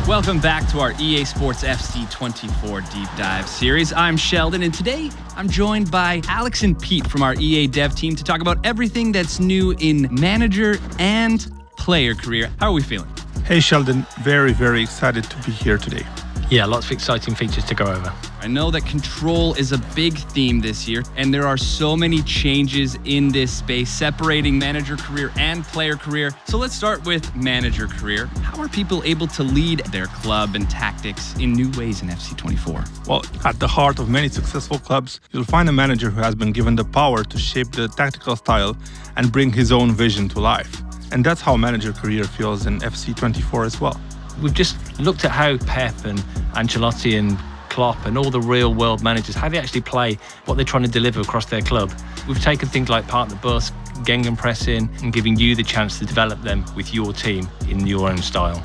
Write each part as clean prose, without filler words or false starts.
Welcome back to our EA Sports FC 24 Deep Dive series. I'm Sheldon, and today I'm joined by Alex and Pete from our EA Dev team to talk about everything that's new in manager and player career. How are we feeling? Hey Sheldon, very, very excited to be here today. Yeah, lots of exciting features to go over. I know that control is a big theme this year, and there are so many changes in this space, separating manager career and player career. So let's start with manager career. How are people able to lead their club and tactics in new ways in FC 24? Well, at the heart of many successful clubs, you'll find a manager who has been given the power to shape the tactical style and bring his own vision to life. And that's how manager career feels in FC 24 as well. We've just looked at how Pep and Ancelotti and Klopp and all the real world managers, how they actually play, what they're trying to deliver across their club. We've taken things like park the bus, gegenpressing, and giving you the chance to develop them with your team in your own style.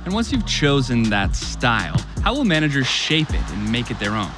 And once you've chosen that style, how will managers shape it and make it their own?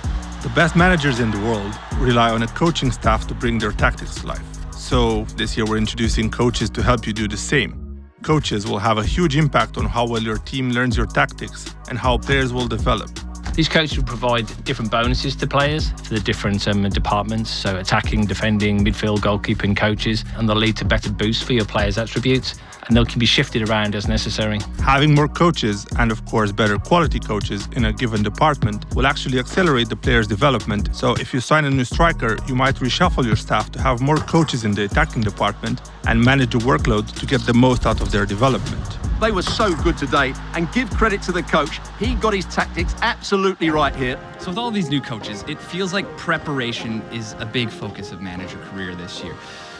The best managers in the world rely on a coaching staff to bring their tactics to life. So this year we're introducing coaches to help you do the same. Coaches will have a huge impact on how well your team learns your tactics and how players will develop. These coaches will provide different bonuses to players for the different departments, so attacking, defending, midfield, goalkeeping coaches, and they'll lead to better boosts for your players' attributes, and they can be shifted around as necessary. Having more coaches, and of course better quality coaches in a given department, will actually accelerate the player's development. So if you sign a new striker, you might reshuffle your staff to have more coaches in the attacking department and manage the workload to get the most out of their development. They were so good today, and give credit to the coach. He got his tactics absolutely right here. So with all these new coaches, it feels like preparation is a big focus of manager career this year.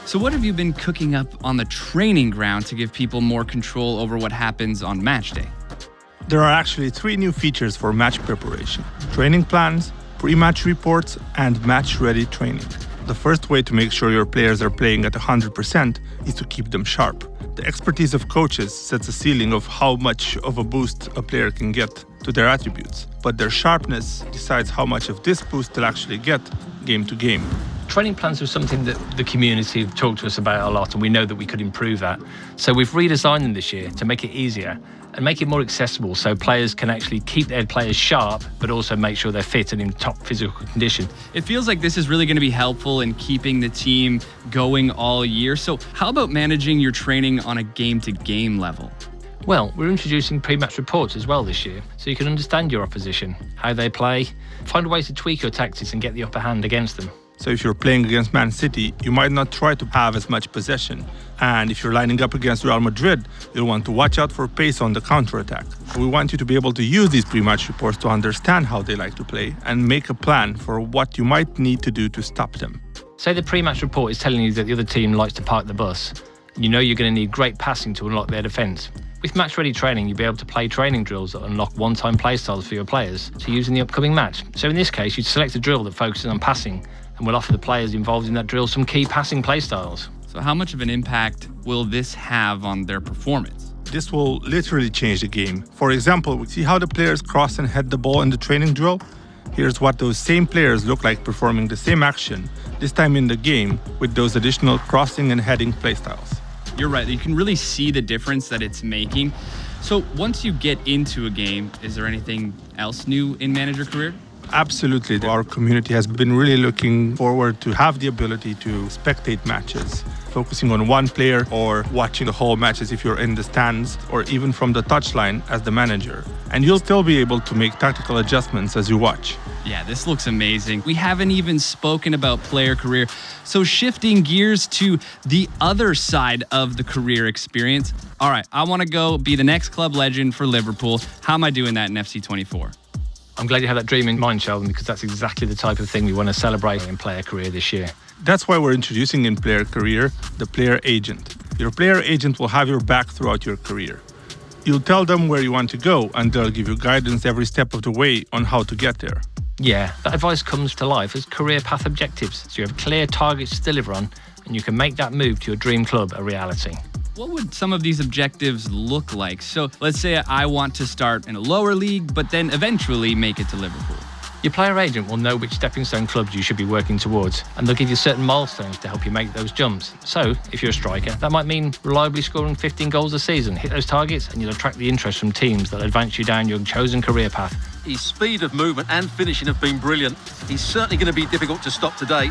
So what have you been cooking up on the training ground to give people more control over what happens on match day? There are actually 3 new features for match preparation: training plans, pre-match reports, and match-ready training. The first way to make sure your players are playing at 100% is to keep them sharp. The expertise of coaches sets a ceiling of how much of a boost a player can get to their attributes, but their sharpness decides how much of this boost they'll actually get game to game. Training plans was something that the community have talked to us about a lot, and we know that we could improve that. So we've redesigned them this year to make it easier and make it more accessible so players can actually keep their players sharp, but also make sure they're fit and in top physical condition. It feels like this is really going to be helpful in keeping the team going all year. So how about managing your training on a game-to-game level? Well, we're introducing pre-match reports as well this year, so you can understand your opposition, how they play, find ways to tweak your tactics and get the upper hand against them. So if you're playing against Man City, you might not try to have as much possession. And if you're lining up against Real Madrid, you'll want to watch out for pace on the counter-attack. We want you to be able to use these pre-match reports to understand how they like to play and make a plan for what you might need to do to stop them. Say the pre-match report is telling you that the other team likes to park the bus. You know you're going to need great passing to unlock their defence. With match-ready training, you'll be able to play training drills that unlock one-time play styles for your players to use in the upcoming match. So in this case, you'd select a drill that focuses on passing, and we'll offer the players involved in that drill some key passing play styles. So how much of an impact will this have on their performance? This will literally change the game. For example, we see how the players cross and head the ball in the training drill. Here's what those same players look like performing the same action, this time in the game, with those additional crossing and heading play styles. You're right, you can really see the difference that it's making. So once you get into a game, is there anything else new in manager career? Absolutely. Our community has been really looking forward to have the ability to spectate matches, focusing on one player or watching the whole matches if you're in the stands or even from the touchline as the manager. And you'll still be able to make tactical adjustments as you watch. Yeah, this looks amazing. We haven't even spoken about player career. So shifting gears to the other side of the career experience. All right, I want to go be the next club legend for Liverpool. How am I doing that in FC 24? I'm glad you have that dream in mind, Sheldon, because that's exactly the type of thing we want to celebrate in player career this year. That's why we're introducing in player career the player agent. Your player agent will have your back throughout your career. You'll tell them where you want to go, and they'll give you guidance every step of the way on how to get there. Yeah, that advice comes to life as career path objectives, so you have clear targets to deliver on, and you can make that move to your dream club a reality. What would some of these objectives look like? So let's say I want to start in a lower league, but then eventually make it to Liverpool. Your player agent will know which stepping stone clubs you should be working towards, and they'll give you certain milestones to help you make those jumps. So, if you're a striker, that might mean reliably scoring 15 goals a season. Hit those targets and you'll attract the interest from teams that advance you down your chosen career path. His speed of movement and finishing have been brilliant. He's certainly going to be difficult to stop today.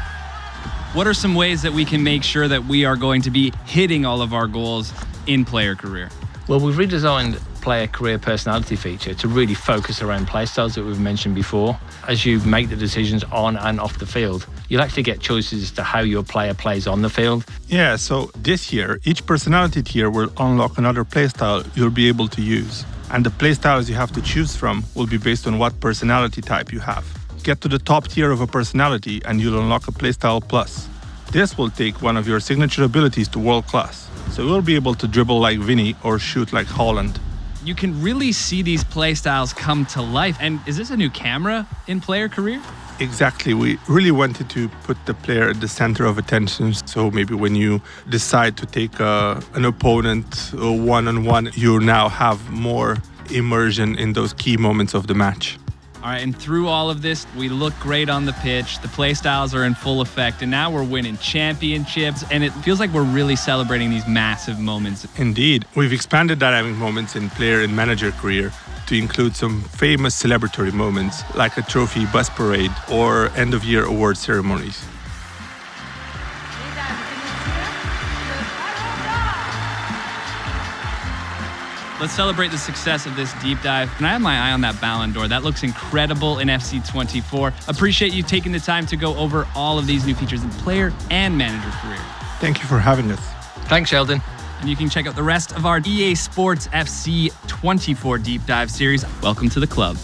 What are some ways that we can make sure that we are going to be hitting all of our goals in player career? Well, we've redesigned player career personality feature to really focus around play styles that we've mentioned before. As you make the decisions on and off the field, you'll actually get choices as to how your player plays on the field. Yeah, so this year, each personality tier will unlock another playstyle you'll be able to use. And the playstyles you have to choose from will be based on what personality type you have. Get to the top tier of a personality and you'll unlock a playstyle plus. This will take one of your signature abilities to world class. So you'll be able to dribble like Vinny or shoot like Haaland. You can really see these playstyles come to life. And is this a new camera in player career? Exactly. We really wanted to put the player at the center of attention. So maybe when you decide to take an opponent one-on-one, you now have more immersion in those key moments of the match. All right, and through all of this, we look great on the pitch. The play styles are in full effect, and now we're winning championships, and it feels like we're really celebrating these massive moments. Indeed. We've expanded dynamic moments in player and manager career to include some famous celebratory moments, like a trophy bus parade or end-of-year award ceremonies. Let's celebrate the success of this deep dive. And I have my eye on that Ballon d'Or. That looks incredible in FC24. Appreciate you taking the time to go over all of these new features in player and manager career. Thank you for having us. Thanks, Sheldon. And you can check out the rest of our EA Sports FC 24 deep dive series. Welcome to the club.